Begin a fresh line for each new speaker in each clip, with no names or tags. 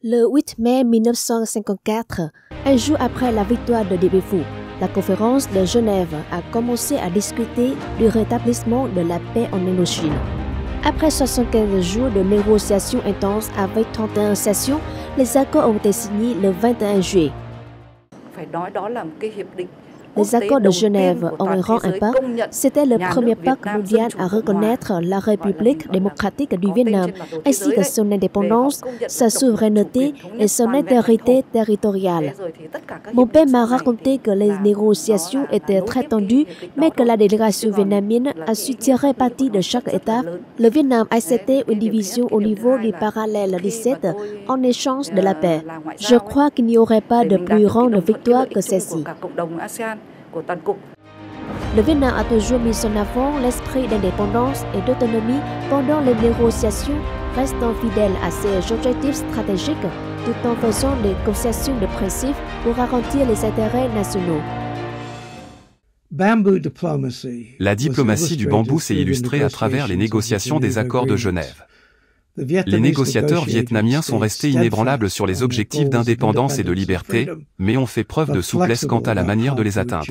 Le 8 mai 1954, un jour après la victoire de Dien Bien Phu, la conférence de Genève a commencé à discuter du rétablissement de la paix en Indochine. Après 75 jours de négociations intenses avec 31 sessions, les accords ont été signés le 21 juillet. Les accords de Genève ont un rang impact. C'était le premier pacte mondial à reconnaître la République démocratique du Vietnam, ainsi que son indépendance, sa souveraineté et son intégrité territoriale. Mon père m'a raconté que les négociations étaient très tendues, mais que la délégation vietnamienne a su tirer parti de chaque étape. Le Vietnam a accepté une division au niveau du parallèle 17 en échange de la paix. Je crois qu'il n'y aurait pas de plus grande victoire que celle-ci. Le Vietnam a toujours mis en avant l'esprit d'indépendance et d'autonomie pendant les négociations, restant fidèle à ses objectifs stratégiques tout en faisant des concessions de principe pour garantir les intérêts nationaux.
La diplomatie du bambou s'est illustrée à travers les négociations des accords de Genève. Les négociateurs vietnamiens sont restés inébranlables sur les objectifs d'indépendance et de liberté, mais ont fait preuve de souplesse quant à la manière de les atteindre.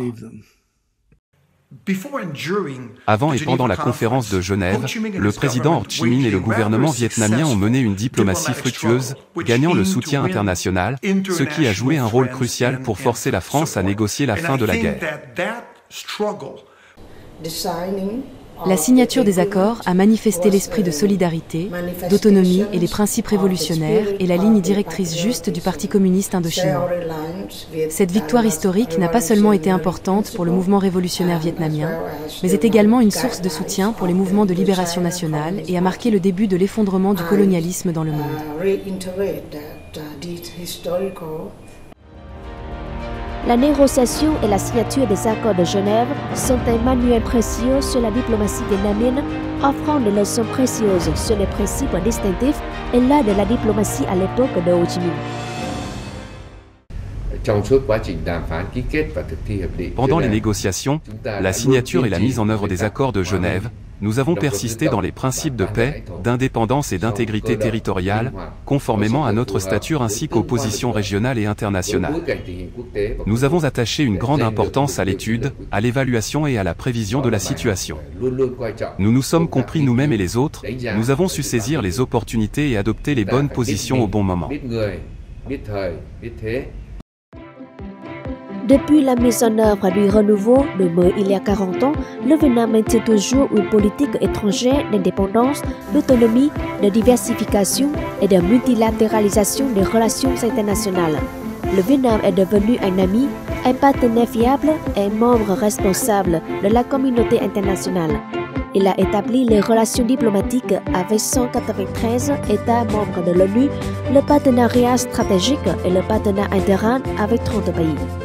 Avant et pendant la conférence de Genève, le président Ho Chi Minh et le gouvernement vietnamien ont mené une diplomatie fructueuse, gagnant le soutien international, ce qui a joué un rôle crucial pour forcer la France à négocier la fin de la guerre.
La signature des accords a manifesté l'esprit de solidarité, d'autonomie et les principes révolutionnaires et la ligne directrice juste du Parti communiste indochinois. Cette victoire historique n'a pas seulement été importante pour le mouvement révolutionnaire vietnamien, mais est également une source de soutien pour les mouvements de libération nationale et a marqué le début de l'effondrement du colonialisme dans le monde.
La négociation et la signature des accords de Genève sont un manuel précieux sur la diplomatie vietnamienne, offrant des leçons précieuses sur les principes distinctifs et l'art de la diplomatie à l'époque de Ho Chi Minh.
Pendant les négociations, la signature et la mise en œuvre des accords de Genève, nous avons persisté dans les principes de paix, d'indépendance et d'intégrité territoriale, conformément à notre stature ainsi qu'aux positions régionales et internationales. Nous avons attaché une grande importance à l'étude, à l'évaluation et à la prévision de la situation. Nous nous sommes compris nous-mêmes et les autres, nous avons su saisir les opportunités et adopter les bonnes positions au bon moment.
Depuis la mise en œuvre du renouveau de il y a 40 ans, le Vietnam maintient toujours une politique étrangère d'indépendance, d'autonomie, de diversification et de multilatéralisation des relations internationales. Le Vietnam est devenu un ami, un partenaire fiable et un membre responsable de la communauté internationale. Il a établi les relations diplomatiques avec 193 États membres de l'ONU, le partenariat stratégique et le partenariat interne avec 30 pays.